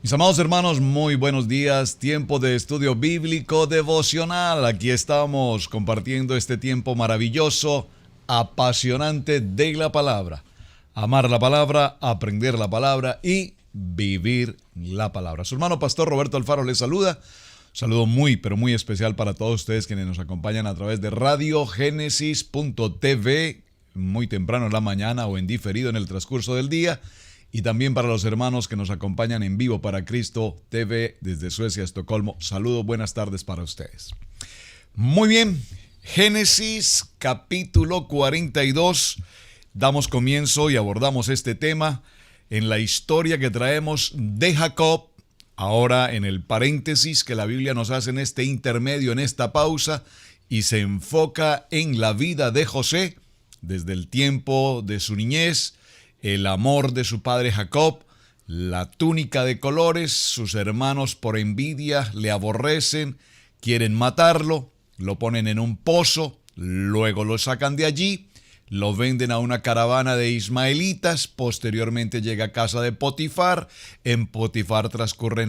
Mis amados hermanos, muy buenos días. Tiempo de estudio bíblico devocional. Aquí estamos compartiendo este tiempo maravilloso, apasionante de la palabra. Amar la palabra, aprender la palabra y vivir la palabra. Su hermano pastor Roberto Alfaro les saluda. Saludo muy, pero muy especial para todos ustedes quienes nos acompañan a través de radiogénesis.tv muy temprano en la mañana o en diferido en el transcurso del día. Y también para los hermanos que nos acompañan en vivo para Cristo TV desde Suecia, Estocolmo. Saludos, buenas tardes para ustedes. Muy bien, Génesis capítulo 42. Damos comienzo y abordamos este tema en la historia que traemos de Jacob. Ahora en el paréntesis que la Biblia nos hace en este intermedio, en esta pausa, y se enfoca en la vida de José desde el tiempo de su niñez, el amor de su padre Jacob, la túnica de colores, sus hermanos por envidia le aborrecen, quieren matarlo, lo ponen en un pozo, luego lo sacan de allí, lo venden a una caravana de ismaelitas, posteriormente llega a casa de Potifar, en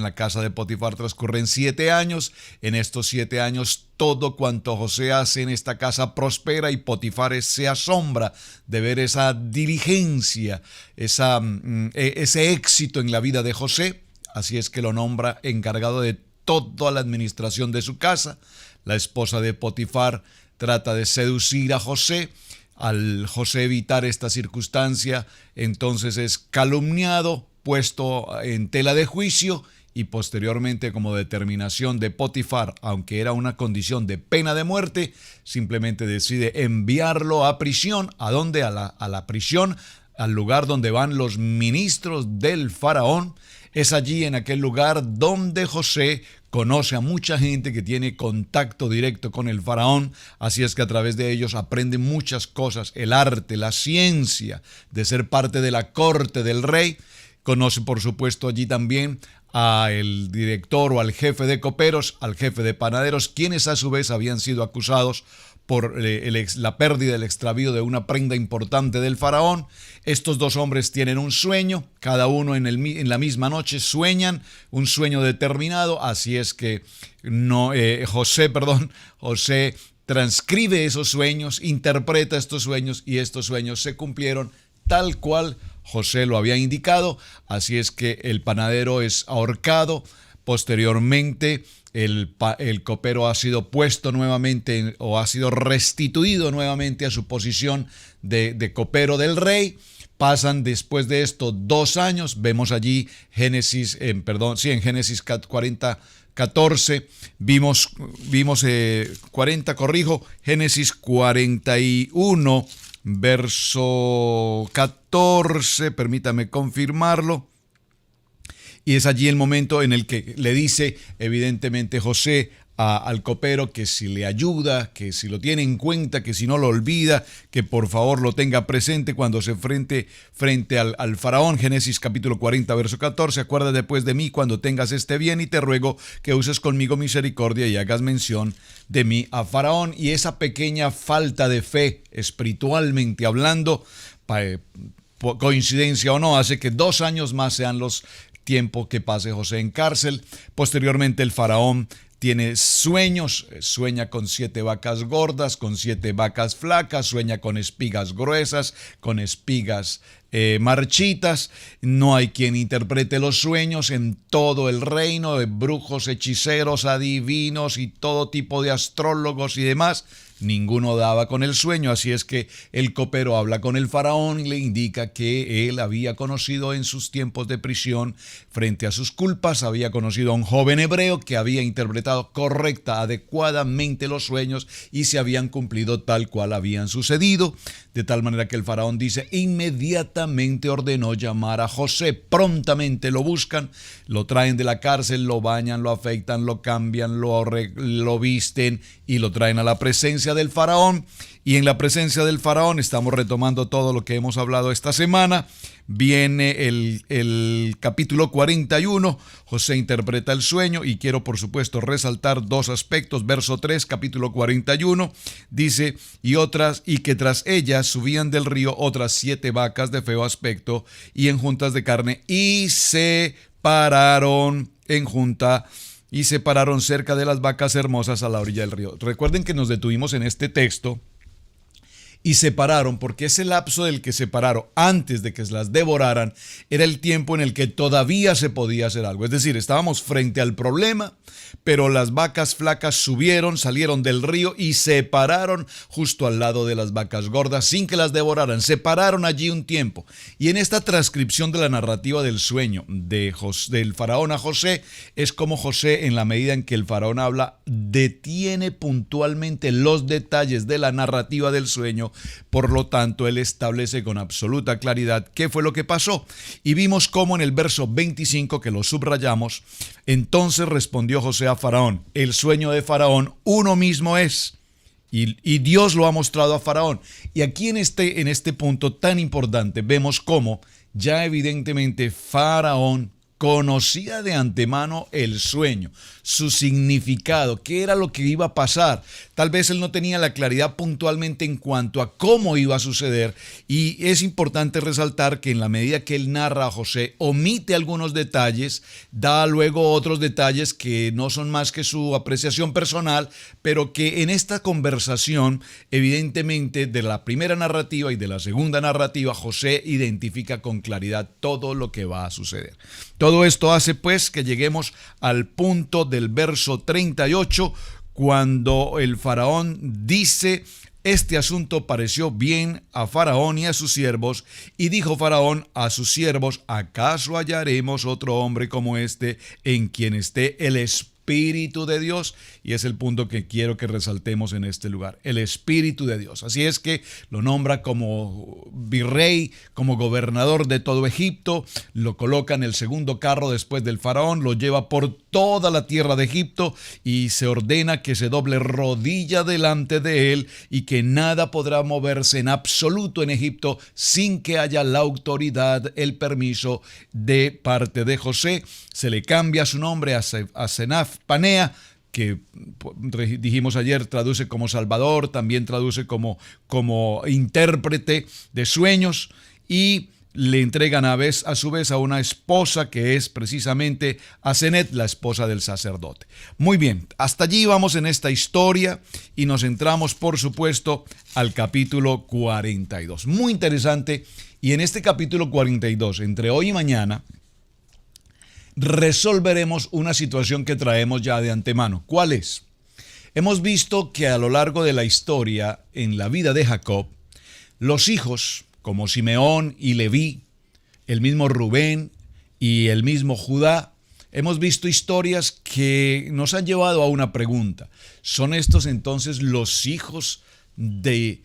la casa de Potifar transcurren 7 años, en estos 7 años todo cuanto José hace en esta casa prospera y Potifar se asombra de ver esa diligencia, ese éxito en la vida de José, así es que lo nombra encargado de toda la administración de su casa. La esposa de Potifar trata de seducir a José. Al José evitar esta circunstancia, entonces es calumniado, puesto en tela de juicio y posteriormente como determinación de Potifar, aunque era una condición de pena de muerte, simplemente decide enviarlo a prisión. ¿A dónde? A la prisión, al lugar donde van los ministros del faraón. Es allí, en aquel lugar, donde José conoce a mucha gente que tiene contacto directo con el faraón, así es que a través de ellos aprende muchas cosas, el arte, la ciencia de ser parte de la corte del rey. Conoce, por supuesto, allí también al director o al jefe de coperos, al jefe de panaderos, quienes a su vez habían sido acusados por la pérdida, el extravío de una prenda importante del faraón. Estos dos hombres tienen un sueño, cada uno en la misma noche sueñan un sueño determinado, así es que José transcribe esos sueños, interpreta estos sueños y estos sueños se cumplieron tal cual José lo había indicado, así es que el panadero es ahorcado. Posteriormente el copero ha sido puesto nuevamente o ha sido restituido nuevamente a su posición de copero del rey. Pasan después de esto 2 años, vemos allí en Génesis 40, 14, vimos 40, Génesis 41, verso 14, permítame confirmarlo. Y es allí el momento en el que le dice, evidentemente, José al copero que si le ayuda, que si lo tiene en cuenta, que si no lo olvida, que por favor lo tenga presente cuando se frente al faraón. Génesis capítulo 40, verso 14. Acuérdate pues de mí cuando tengas este bien y te ruego que uses conmigo misericordia y hagas mención de mí a faraón. Y esa pequeña falta de fe, espiritualmente hablando, coincidencia o no, hace que 2 años más sean los tiempo que pase José en cárcel. Posteriormente el faraón tiene sueños, sueña con 7 vacas gordas, con 7 vacas flacas, sueña con espigas gruesas, con espigas marchitas. No hay quien interprete los sueños en todo el reino, de brujos, hechiceros, adivinos y todo tipo de astrólogos y demás. Ninguno daba con el sueño, así es que el copero habla con el faraón y le indica que él había conocido en sus tiempos de prisión, frente a sus culpas, había conocido a un joven hebreo que había interpretado adecuadamente los sueños y se habían cumplido tal cual habían sucedido, de tal manera que el faraón dice, inmediatamente ordenó llamar a José, prontamente lo buscan, lo traen de la cárcel, lo bañan, lo afeitan, lo cambian, lo visten y lo traen a la presencia presencia del faraón, y en la presencia del faraón estamos retomando todo lo que hemos hablado esta semana. Viene el capítulo 41, José interpreta el sueño, y quiero por supuesto resaltar dos aspectos. Verso 3, capítulo 41, dice: y que tras ellas subían del río otras 7 vacas de feo aspecto y en juntas de carne, y se pararon en junta, y se pararon cerca de las vacas hermosas a la orilla del río. Recuerden que nos detuvimos en este texto. Y se pararon, porque ese lapso del que se pararon antes de que se las devoraran era el tiempo en el que todavía se podía hacer algo. Es decir, estábamos frente al problema, pero las vacas flacas salieron del río y se pararon justo al lado de las vacas gordas sin que las devoraran. Se pararon allí un tiempo. Y en esta transcripción de la narrativa del sueño del faraón a José, es como José, en la medida en que el faraón habla, detiene puntualmente los detalles de la narrativa del sueño. Por lo tanto, él establece con absoluta claridad qué fue lo que pasó. Y vimos cómo en el verso 25, que lo subrayamos: entonces respondió José a Faraón: el sueño de Faraón uno mismo es, y Dios lo ha mostrado a Faraón. Y aquí en este punto tan importante vemos cómo ya evidentemente Faraón conocía de antemano el sueño, su significado, qué era lo que iba a pasar. Tal vez él no tenía la claridad puntualmente en cuanto a cómo iba a suceder, y es importante resaltar que en la medida que él narra a José, omite algunos detalles, da luego otros detalles que no son más que su apreciación personal, pero que en esta conversación, evidentemente, de la primera narrativa y de la segunda narrativa, José identifica con claridad todo lo que va a suceder. Todo esto hace pues que lleguemos al punto del verso 38, cuando el faraón dice: este asunto pareció bien a Faraón y a sus siervos, y dijo Faraón a sus siervos: ¿acaso hallaremos otro hombre como este en quien esté el Espíritu de Dios? Y es el punto que quiero que resaltemos en este lugar: el Espíritu de Dios. Así es que lo nombra como virrey, como gobernador de todo Egipto, lo coloca en el segundo carro después del faraón, lo lleva por toda la tierra de Egipto y se ordena que se doble rodilla delante de él y que nada podrá moverse en absoluto en Egipto sin que haya la autoridad, el permiso de parte de José. Se le cambia su nombre a Senaf Panea, que dijimos ayer traduce como Salvador, también traduce como intérprete de sueños, y le entregan a su vez a una esposa que es precisamente Asenet, la esposa del sacerdote. Muy bien, hasta allí vamos en esta historia y nos entramos por supuesto al capítulo 42. Muy interesante, y en este capítulo 42, entre hoy y mañana, resolveremos una situación que traemos ya de antemano. ¿Cuál es? Hemos visto que a lo largo de la historia, en la vida de Jacob, los hijos como Simeón y Leví, el mismo Rubén y el mismo Judá, hemos visto historias que nos han llevado a una pregunta. ¿Son estos entonces los hijos de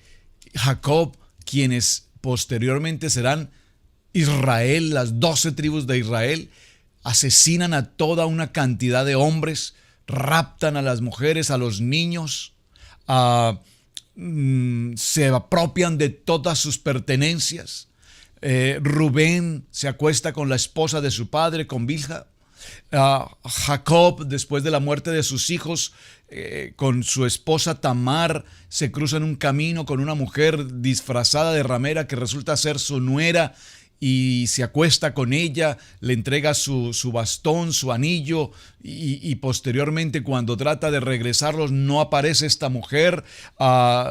Jacob quienes posteriormente serán Israel, las 12 tribus de Israel? Asesinan a toda una cantidad de hombres, raptan a las mujeres, a los niños, se apropian de todas sus pertenencias. Rubén se acuesta con la esposa de su padre, con Bilha. Jacob, después de la muerte de sus hijos, con su esposa Tamar, se cruza en un camino con una mujer disfrazada de ramera que resulta ser su nuera, y se acuesta con ella, le entrega su bastón, su anillo, y posteriormente, cuando trata de regresarlos, no aparece esta mujer.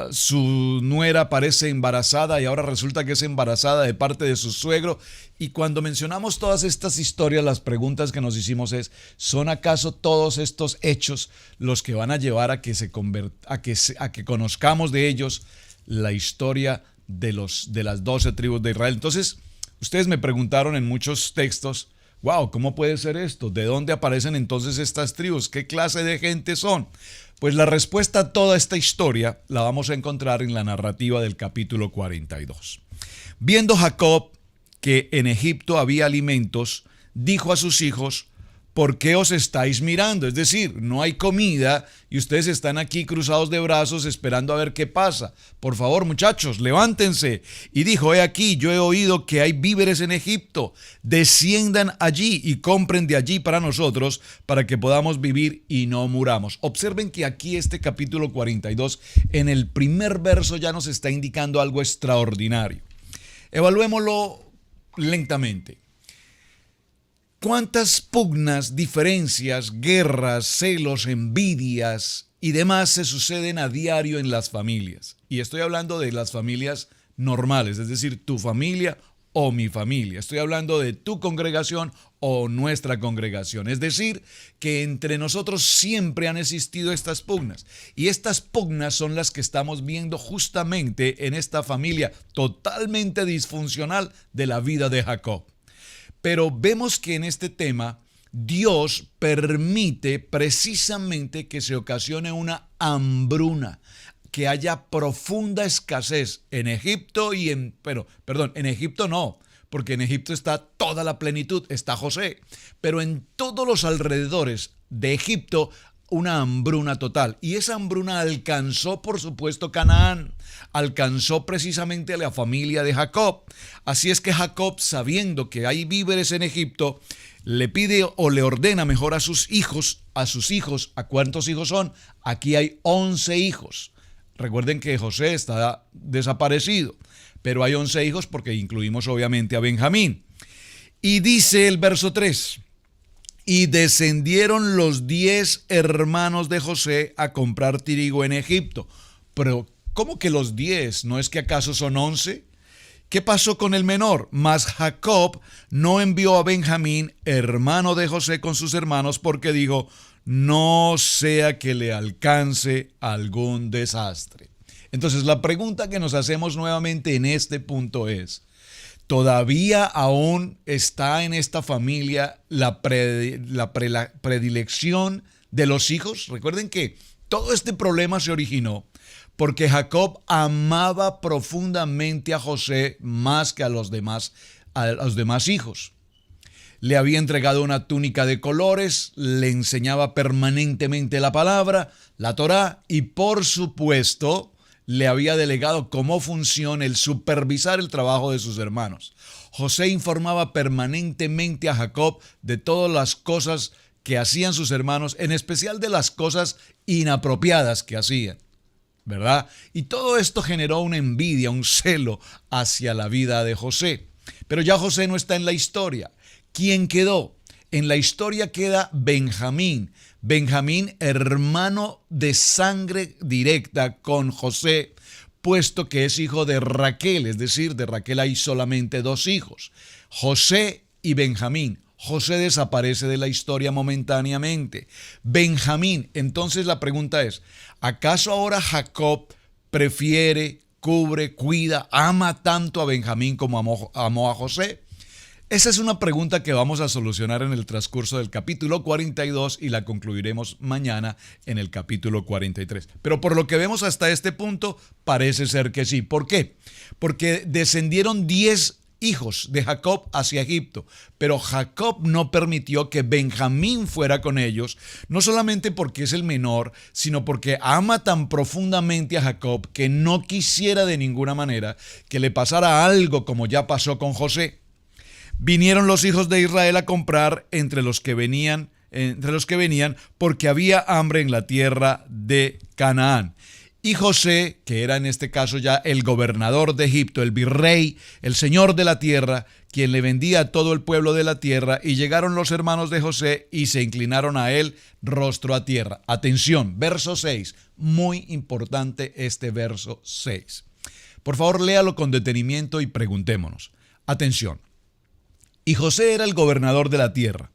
Su nuera aparece embarazada y ahora resulta que es embarazada de parte de su suegro. Y cuando mencionamos todas estas historias, las preguntas que nos hicimos es: ¿son acaso todos estos hechos los que van a llevar a que conozcamos de ellos la historia de las 12 tribus de Israel? Entonces, ustedes me preguntaron en muchos textos: wow, ¿cómo puede ser esto? ¿De dónde aparecen entonces estas tribus? ¿Qué clase de gente son? Pues la respuesta a toda esta historia la vamos a encontrar en la narrativa del capítulo 42. Viendo Jacob que en Egipto había alimentos, dijo a sus hijos: ¿por qué os estáis mirando? Es decir, no hay comida y ustedes están aquí cruzados de brazos esperando a ver qué pasa. Por favor, muchachos, levántense. Y dijo, he aquí, yo he oído que hay víveres en Egipto. Desciendan allí y compren de allí para nosotros, para que podamos vivir y no muramos. Observen que aquí este capítulo 42, en el primer verso ya nos está indicando algo extraordinario. Evaluémoslo lentamente. ¿Cuántas pugnas, diferencias, guerras, celos, envidias y demás se suceden a diario en las familias? Y estoy hablando de las familias normales, es decir, tu familia o mi familia. Estoy hablando de tu congregación o nuestra congregación. Es decir, que entre nosotros siempre han existido estas pugnas. Y estas pugnas son las que estamos viendo justamente en esta familia totalmente disfuncional de la vida de Jacob. Pero vemos que en este tema Dios permite precisamente que se ocasione una hambruna, que haya profunda escasez en Egipto en Egipto no, porque en Egipto está toda la plenitud, está José, pero en todos los alrededores de Egipto una hambruna total. Y esa hambruna alcanzó, por supuesto, Canaán, alcanzó precisamente a la familia de Jacob. Así es que Jacob, sabiendo que hay víveres en Egipto, le pide o le ordena mejor a sus hijos, ¿a cuántos hijos son? Aquí hay 11 hijos. Recuerden que José está desaparecido, pero hay 11 hijos porque incluimos obviamente a Benjamín. Y dice el verso 3, y descendieron los 10 hermanos de José a comprar trigo en Egipto. Pero, ¿cómo que los 10? ¿No es que acaso son 11? ¿Qué pasó con el menor? Mas Jacob no envió a Benjamín, hermano de José, con sus hermanos, porque dijo, no sea que le alcance algún desastre. Entonces, la pregunta que nos hacemos nuevamente en este punto es, ¿todavía aún está en esta familia la predilección de los hijos? Recuerden que todo este problema se originó porque Jacob amaba profundamente a José más que a los demás hijos. Le había entregado una túnica de colores, le enseñaba permanentemente la palabra, la Torá, y por supuesto le había delegado cómo funciona el supervisar el trabajo de sus hermanos. José informaba permanentemente a Jacob de todas las cosas que hacían sus hermanos, en especial de las cosas inapropiadas que hacían, ¿verdad? Y todo esto generó una envidia, un celo hacia la vida de José. Pero ya José no está en la historia. ¿Quién quedó? En la historia queda Benjamín. Benjamín, hermano de sangre directa con José, puesto que es hijo de Raquel, es decir, de Raquel hay solamente 2 hijos, José y Benjamín. José desaparece de la historia momentáneamente. Benjamín, entonces la pregunta es, ¿acaso ahora Jacob prefiere, cubre, cuida, ama tanto a Benjamín como amó a José? Esa es una pregunta que vamos a solucionar en el transcurso del capítulo 42 y la concluiremos mañana en el capítulo 43. Pero por lo que vemos hasta este punto, parece ser que sí. ¿Por qué? Porque descendieron 10 hijos de Jacob hacia Egipto, pero Jacob no permitió que Benjamín fuera con ellos, no solamente porque es el menor, sino porque ama tan profundamente a Jacob que no quisiera de ninguna manera que le pasara algo como ya pasó con José. Vinieron los hijos de Israel a comprar entre los que venían, porque había hambre en la tierra de Canaán. Y José, que era en este caso ya el gobernador de Egipto, el virrey, el señor de la tierra, quien le vendía a todo el pueblo de la tierra, y llegaron los hermanos de José y se inclinaron a él rostro a tierra. Atención, verso 6, muy importante este verso 6. Por favor, léalo con detenimiento y preguntémonos. Atención. Y José era el gobernador de la tierra,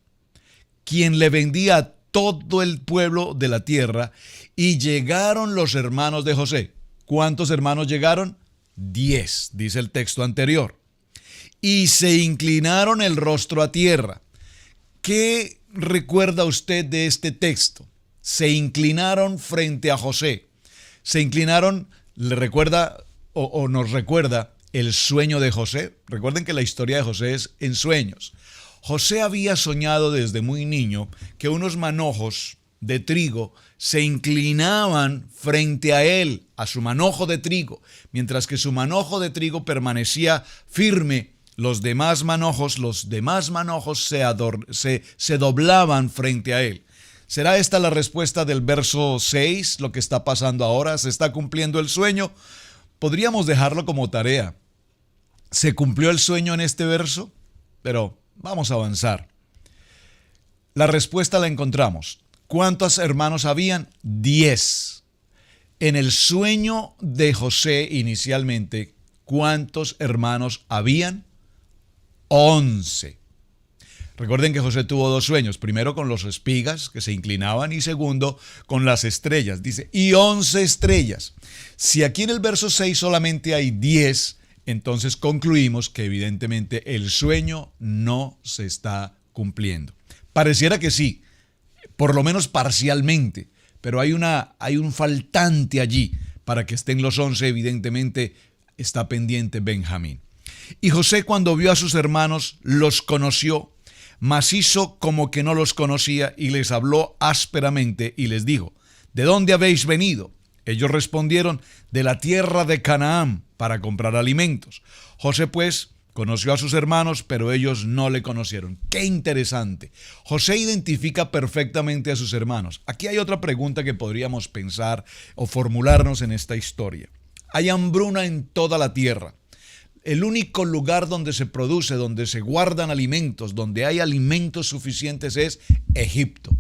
quien le vendía a todo el pueblo de la tierra, y llegaron los hermanos de José. ¿Cuántos hermanos llegaron? 10, dice el texto anterior. Y se inclinaron el rostro a tierra. ¿Qué recuerda usted de este texto? Se inclinaron frente a José. Se inclinaron, le recuerda o nos recuerda el sueño de José. Recuerden que la historia de José es en sueños. José había soñado desde muy niño que unos manojos de trigo se inclinaban frente a él, a su manojo de trigo, mientras que su manojo de trigo permanecía firme. Los demás manojos se doblaban frente a él. ¿Será esta la respuesta del verso 6, lo que está pasando ahora? ¿Se está cumpliendo el sueño? Podríamos dejarlo como tarea. ¿Se cumplió el sueño en este verso? Pero vamos a avanzar. La respuesta la encontramos. ¿Cuántos hermanos habían? 10. En el sueño de José inicialmente, ¿cuántos hermanos habían? 11. Recuerden que José tuvo 2 sueños, primero con los espigas que se inclinaban y segundo con las estrellas. Dice, y 11 estrellas. Si aquí en el verso 6 solamente hay 10, entonces concluimos que evidentemente el sueño no se está cumpliendo. Pareciera que sí, por lo menos parcialmente, pero hay un faltante allí. Para que estén los 11, evidentemente está pendiente Benjamín. Y José, cuando vio a sus hermanos, los conoció, mas hizo como que no los conocía y les habló ásperamente y les dijo, ¿de dónde habéis venido? Ellos respondieron, de la tierra de Canaán, para comprar alimentos. José pues conoció a sus hermanos, pero ellos no le conocieron. ¡Qué interesante! José identifica perfectamente a sus hermanos. Aquí hay otra pregunta que podríamos pensar o formularnos en esta historia. Hay hambruna en toda la tierra. El único lugar donde se produce, donde se guardan alimentos, donde hay alimentos suficientes es Egipto.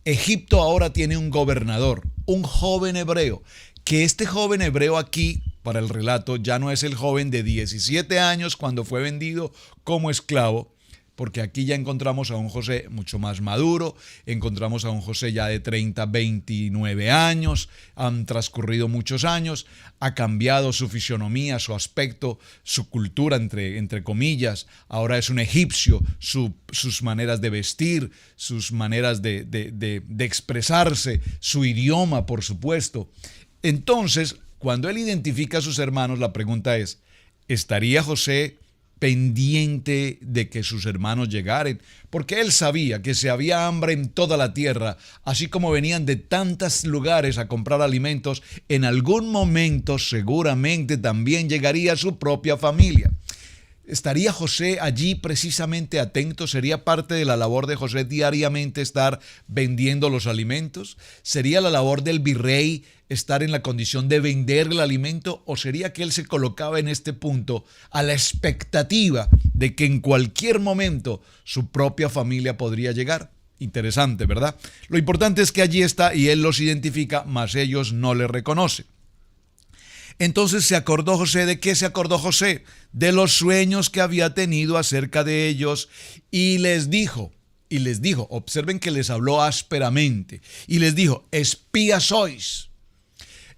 Egipto ahora tiene un gobernador, un joven hebreo, que este joven hebreo aquí, para el relato, ya no es el joven de 17 años cuando fue vendido como esclavo, porque aquí ya encontramos a un José mucho más maduro, encontramos a un José ya de 30, 29 años, han transcurrido muchos años, ha cambiado su fisionomía, su aspecto, su cultura, entre comillas, ahora es un egipcio, sus maneras de vestir, sus maneras de expresarse, su idioma, por supuesto. Entonces, cuando él identifica a sus hermanos, la pregunta es, ¿estaría José pendiente de que sus hermanos llegaren? Porque él sabía que si había hambre en toda la tierra, así como venían de tantos lugares a comprar alimentos, en algún momento seguramente también llegaría su propia familia. ¿Estaría José allí precisamente atento? ¿Sería parte de la labor de José diariamente estar vendiendo los alimentos? ¿Sería la labor del virrey estar en la condición de vender el alimento? ¿O sería que él se colocaba en este punto a la expectativa de que en cualquier momento su propia familia podría llegar? Interesante, ¿verdad? Lo importante es que allí está y él los identifica, mas ellos no le reconocen. Entonces se acordó José. ¿De qué se acordó José? De los sueños que había tenido acerca de ellos y les dijo, observen que les habló ásperamente y les dijo, espías sois.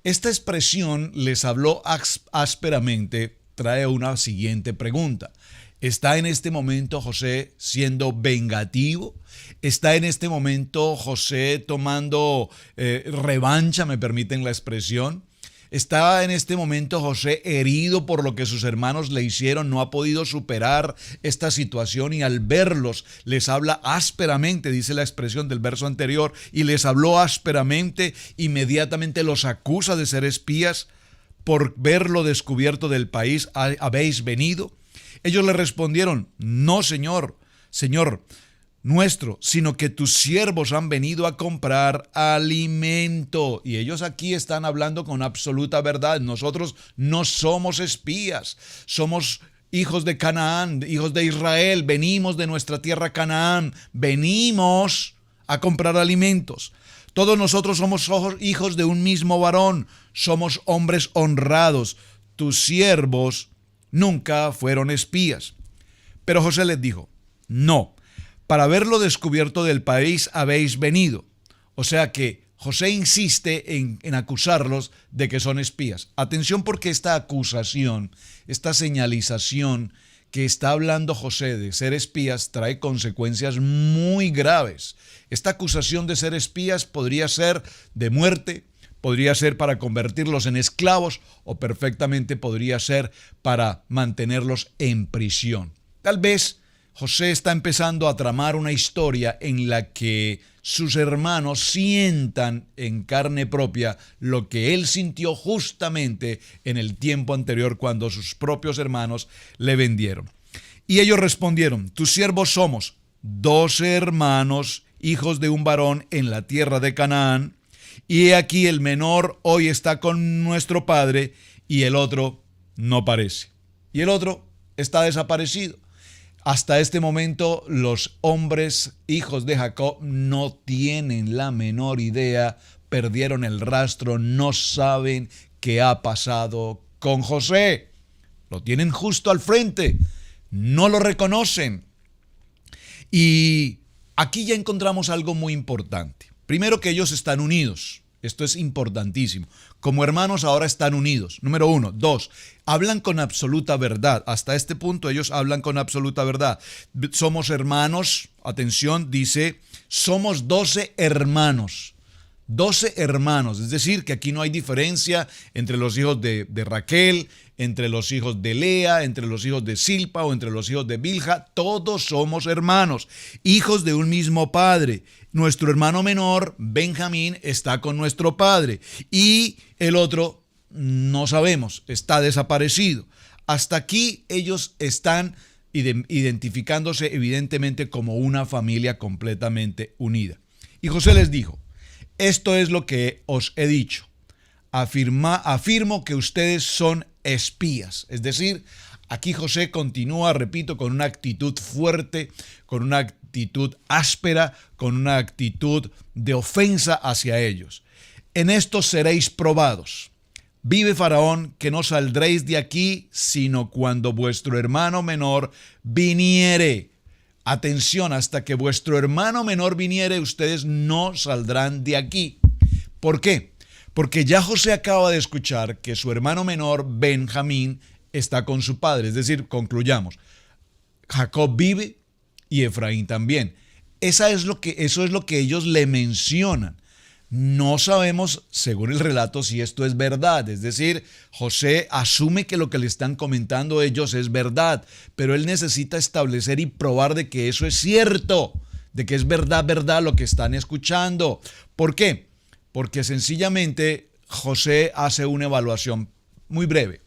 Esta expresión, les habló ásperamente, trae una siguiente pregunta. ¿Está en este momento José siendo vengativo? ¿Está en este momento José tomando revancha, me permiten la expresión? ¿Está en este momento José herido por lo que sus hermanos le hicieron? ¿No ha podido superar esta situación y al verlos les habla ásperamente, dice la expresión del verso anterior, y les habló ásperamente, inmediatamente los acusa de ser espías? ¿Por verlo descubierto del país habéis venido? Ellos le respondieron, no, Señor nuestro, sino que tus siervos han venido a comprar alimento. Y ellos aquí están hablando con absoluta verdad. Nosotros no somos espías, somos hijos de Canaán, hijos de Israel, venimos de nuestra tierra Canaán, venimos a comprar alimentos. Todos nosotros somos hijos de un mismo varón, somos hombres honrados. Tus siervos nunca fueron espías. Pero José les dijo, no, para haberlo descubierto del país habéis venido. O sea que José insiste en acusarlos de que son espías. Atención, porque esta acusación, esta señalización que está hablando José de ser espías trae consecuencias muy graves. Esta acusación de ser espías podría ser de muerte, podría ser para convertirlos en esclavos o perfectamente podría ser para mantenerlos en prisión. Tal vez José está empezando a tramar una historia en la que sus hermanos sientan en carne propia lo que él sintió justamente en el tiempo anterior cuando sus propios hermanos le vendieron. Y ellos respondieron: tus siervos somos 12 hermanos, hijos de un varón en la tierra de Canaán, y he aquí el menor hoy está con nuestro padre y el otro no parece. Y el otro está desaparecido. Hasta este momento los hombres, hijos de Jacob, no tienen la menor idea, perdieron el rastro, no saben qué ha pasado con José. Lo tienen justo al frente, no lo reconocen. Y aquí ya encontramos algo muy importante. Primero, que ellos están unidos. Esto es importantísimo. Como hermanos ahora están unidos. Número 1. 2. Hablan con absoluta verdad. Hasta este punto ellos hablan con absoluta verdad. Somos hermanos. Atención, dice, somos 12 hermanos. 12 hermanos. Es decir, que aquí no hay diferencia entre los hijos de Raquel, entre los hijos de Lea, entre los hijos de Silpa o entre los hijos de Bilha. Todos somos hermanos, hijos de un mismo padre. Nuestro hermano menor, Benjamín, está con nuestro padre y el otro no sabemos, está desaparecido. Hasta aquí ellos están identificándose evidentemente como una familia completamente unida. Y José les dijo: esto es lo que os he dicho. Afirmo que ustedes son espías. Es decir, aquí José continúa, repito, con una actitud fuerte, con una actitud áspera, con una actitud de ofensa hacia ellos. En esto seréis probados. Vive Faraón, que no saldréis de aquí, sino cuando vuestro hermano menor viniere. Atención, hasta que vuestro hermano menor viniere, ustedes no saldrán de aquí. ¿Por qué? Porque ya José acaba de escuchar que su hermano menor, Benjamín, está con su padre. Es decir, concluyamos, Jacob vive y Efraín también. Eso es lo que ellos le mencionan. No sabemos, según el relato, si esto es verdad. Es decir, José asume que lo que le están comentando ellos es verdad, pero él necesita establecer y probar de que eso es cierto, de que es verdad lo que están escuchando. ¿Por qué? Porque sencillamente José hace una evaluación muy breve.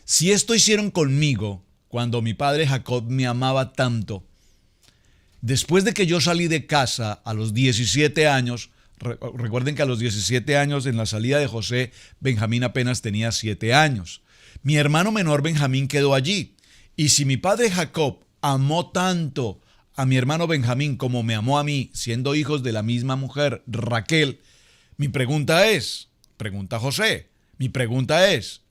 Si esto hicieron conmigo cuando mi padre Jacob me amaba tanto, después de que yo salí de casa a los 17 años, recuerden que a los 17 años en la salida de José, Benjamín apenas tenía 7 años. Mi hermano menor Benjamín quedó allí. Y si mi padre Jacob amó tanto a mi hermano Benjamín como me amó a mí, siendo hijos de la misma mujer, Raquel, mi pregunta es, pregunta José, mi pregunta es,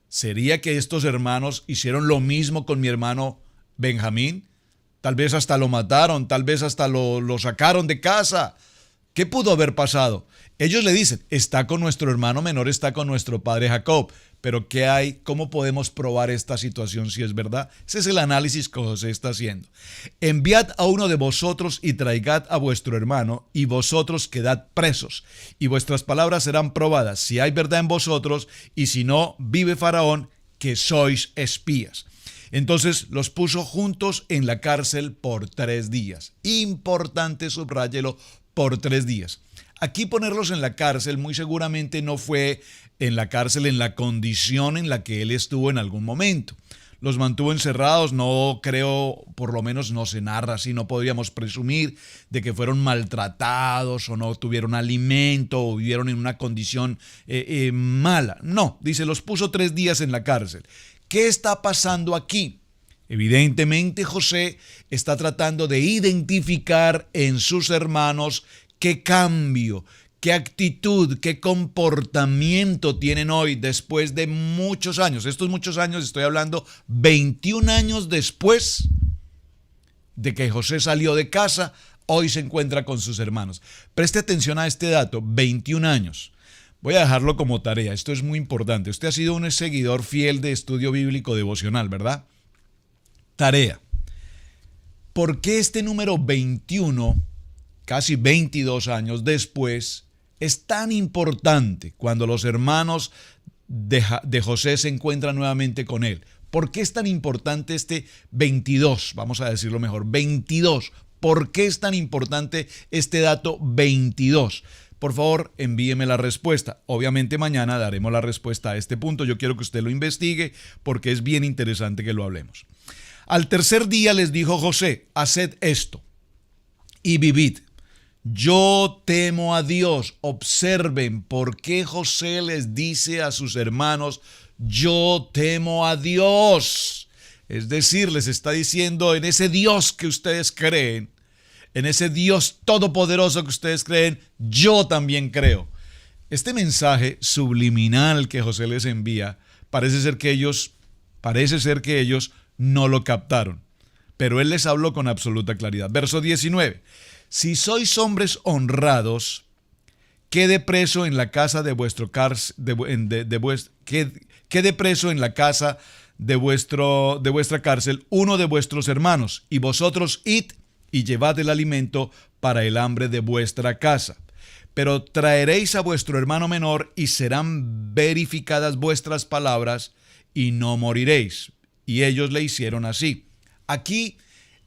¿sería que estos hermanos hicieron lo mismo con mi hermano Benjamín? Tal vez hasta lo mataron, tal vez hasta lo sacaron de casa. ¿Qué pudo haber pasado? Ellos le dicen, está con nuestro hermano menor, está con nuestro padre Jacob. Pero ¿qué hay? ¿Cómo podemos probar esta situación si es verdad? Ese es el análisis que José está haciendo. Enviad a uno de vosotros y traigad a vuestro hermano, y vosotros quedad presos, y vuestras palabras serán probadas, si hay verdad en vosotros, y si no, vive Faraón, que sois espías. Entonces los puso juntos en la cárcel por 3 días. Importante, subráyelo, por 3 días. Aquí ponerlos en la cárcel muy seguramente no fue en la cárcel en la condición en la que él estuvo en algún momento. Los mantuvo encerrados, no creo, por lo menos no se narra así, no podríamos presumir de que fueron maltratados o no tuvieron alimento o vivieron en una condición mala. No, dice, los puso 3 días en la cárcel. ¿Qué está pasando aquí? Evidentemente José está tratando de identificar en sus hermanos qué cambio, qué actitud, qué comportamiento tienen hoy después de muchos años. Estos muchos años, estoy hablando 21 años después de que José salió de casa, hoy se encuentra con sus hermanos. Preste atención a este dato, 21 años. Voy a dejarlo como tarea, esto es muy importante. Usted ha sido un seguidor fiel de estudio bíblico devocional, ¿verdad? Tarea. ¿Por qué este número 21, casi 22 años después, es tan importante cuando los hermanos de José se encuentran nuevamente con él? ¿Por qué es tan importante este 22? Vamos a decirlo mejor, 22. ¿Por qué es tan importante este dato 22? Por favor, envíeme la respuesta. Obviamente mañana daremos la respuesta a este punto. Yo quiero que usted lo investigue porque es bien interesante que lo hablemos. Al tercer día les dijo José, haced esto y vivid. Yo temo a Dios. Observen por qué José les dice a sus hermanos, yo temo a Dios. Es decir, les está diciendo, en ese Dios que ustedes creen, en ese Dios todopoderoso que ustedes creen, yo también creo. Este mensaje subliminal que José les envía, parece ser que ellos no lo captaron. Pero él les habló con absoluta claridad. Verso 19. Si sois hombres honrados, quede preso en la casa de vuestra cárcel uno de vuestros hermanos, y vosotros id y llevad el alimento para el hambre de vuestra casa. Pero traeréis a vuestro hermano menor y serán verificadas vuestras palabras y no moriréis. Y ellos le hicieron así. Aquí,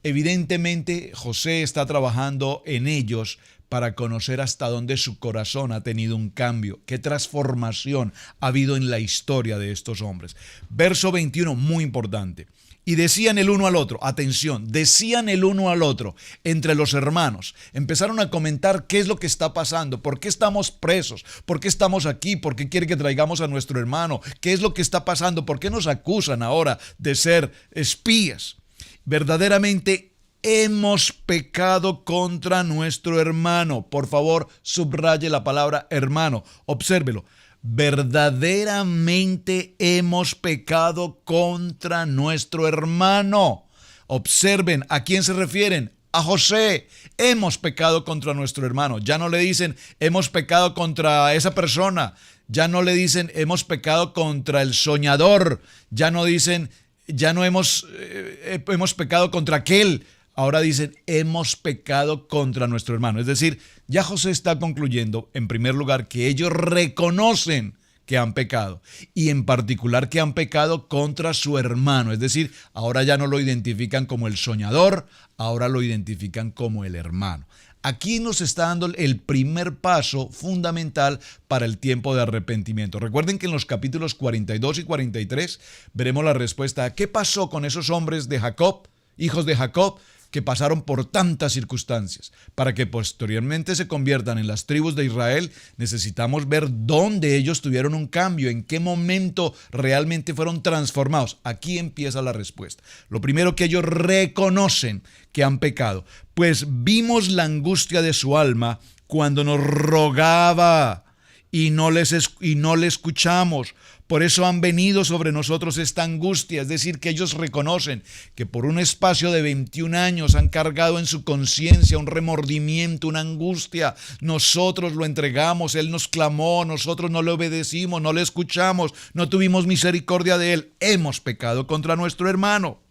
evidentemente, José está trabajando en ellos para conocer hasta dónde su corazón ha tenido un cambio, qué transformación ha habido en la historia de estos hombres. Verso 21, muy importante. Y decían el uno al otro, atención, decían el uno al otro, entre los hermanos, empezaron a comentar qué es lo que está pasando, por qué estamos presos, por qué estamos aquí, por qué quiere que traigamos a nuestro hermano, qué es lo que está pasando, por qué nos acusan ahora de ser espías. Verdaderamente hemos pecado contra nuestro hermano. Por favor, subraye la palabra hermano, obsérvelo. Verdaderamente hemos pecado contra nuestro hermano. Observen, ¿a quién se refieren? A José. Hemos pecado contra nuestro hermano. Ya no le dicen, hemos pecado contra esa persona. Ya no le dicen, hemos pecado contra el soñador. Ya no dicen, hemos pecado contra aquel. Ahora dicen, hemos pecado contra nuestro hermano. Es decir, ya José está concluyendo, en primer lugar, que ellos reconocen que han pecado. Y en particular que han pecado contra su hermano. Es decir, ahora ya no lo identifican como el soñador, ahora lo identifican como el hermano. Aquí nos está dando el primer paso fundamental para el tiempo de arrepentimiento. Recuerden que en los capítulos 42 y 43 veremos la respuesta a qué pasó con esos hombres de Jacob, hijos de Jacob, que pasaron por tantas circunstancias. Para que posteriormente se conviertan en las tribus de Israel, necesitamos ver dónde ellos tuvieron un cambio, en qué momento realmente fueron transformados. Aquí empieza la respuesta. Lo primero, que ellos reconocen que han pecado. Pues vimos la angustia de su alma cuando nos rogaba y no le escuchamos. Por eso han venido sobre nosotros esta angustia, es decir, que ellos reconocen que por un espacio de 21 años han cargado en su conciencia un remordimiento, una angustia. Nosotros lo entregamos, Él nos clamó, nosotros no le obedecimos, no le escuchamos, no tuvimos misericordia de Él. Hemos pecado contra nuestro hermano.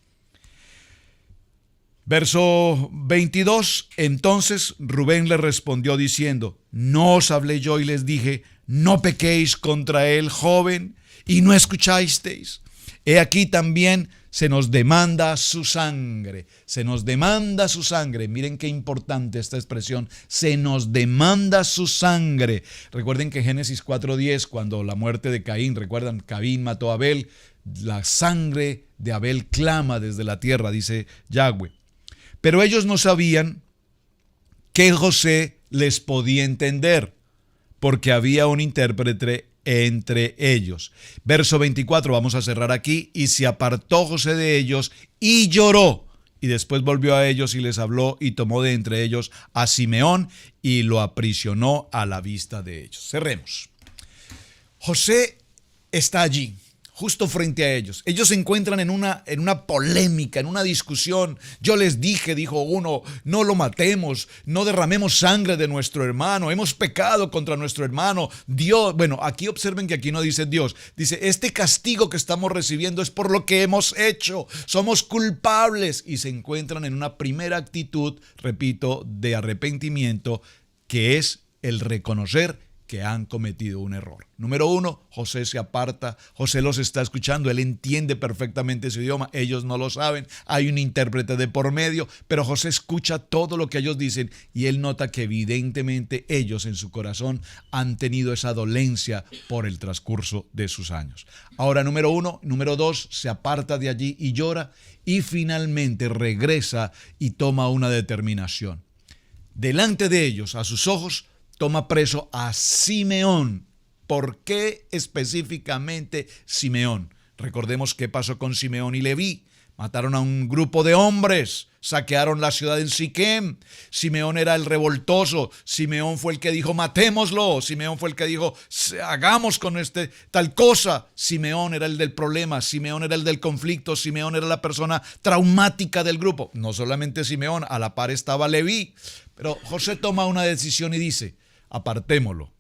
Verso 22, entonces Rubén le respondió diciendo, ¿no os hablé yo y les dije, no pequéis contra él, joven, y no escuchasteis? He aquí también se nos demanda su sangre, se nos demanda su sangre. Miren qué importante esta expresión, se nos demanda su sangre. Recuerden que Génesis 4:10, cuando la muerte de Caín, recuerdan, Caín mató a Abel, la sangre de Abel clama desde la tierra, dice Yahweh. Pero ellos no sabían que José les podía entender, porque había un intérprete entre ellos. Verso 24, vamos a cerrar aquí. Y se apartó José de ellos y lloró. Y después volvió a ellos y les habló y tomó de entre ellos a Simeón y lo aprisionó a la vista de ellos. Cerremos. José está allí, justo frente a ellos. Ellos se encuentran en una polémica, en una discusión. Yo les dije, dijo uno, no lo matemos, no derramemos sangre de nuestro hermano, hemos pecado contra nuestro hermano. Dios, bueno, aquí observen que aquí no dice Dios, dice, este castigo que estamos recibiendo es por lo que hemos hecho, somos culpables. Y se encuentran en una primera actitud, repito, de arrepentimiento, que es el reconocer que han cometido un error. Número uno, José se aparta, José los está escuchando, él entiende perfectamente su idioma, ellos no lo saben, hay un intérprete de por medio, pero José escucha todo lo que ellos dicen y él nota que evidentemente ellos en su corazón han tenido esa dolencia por el transcurso de sus años. Ahora, número uno, número dos, se aparta de allí y llora y finalmente regresa y toma una determinación. Delante de ellos, a sus ojos, toma preso a Simeón. ¿Por qué específicamente Simeón? Recordemos qué pasó con Simeón y Leví. Mataron a un grupo de hombres, saquearon la ciudad en Siquem. Simeón era el revoltoso. Simeón fue el que dijo, matémoslo. Simeón fue el que dijo, hagamos con tal cosa. Simeón era el del problema. Simeón era el del conflicto. Simeón era la persona traumática del grupo. No solamente Simeón, a la par estaba Leví. Pero José toma una decisión y dice, apartémoslo,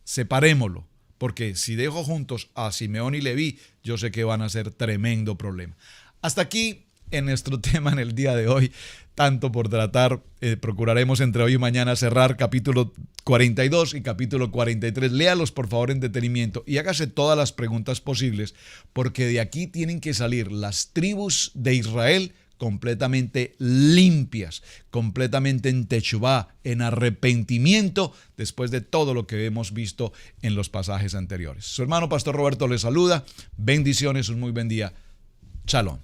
separémoslo, porque si dejo juntos a Simeón y Leví, yo sé que van a ser tremendo problema. Hasta aquí en nuestro tema en el día de hoy, tanto por tratar, procuraremos entre hoy y mañana cerrar capítulo 42 y capítulo 43. Léalos por favor en detenimiento y hágase todas las preguntas posibles, porque de aquí tienen que salir las tribus de Israel completamente limpias, completamente en techubá, en arrepentimiento, después de todo lo que hemos visto en los pasajes anteriores. Su hermano Pastor Roberto le saluda. Bendiciones, un muy buen día. Shalom.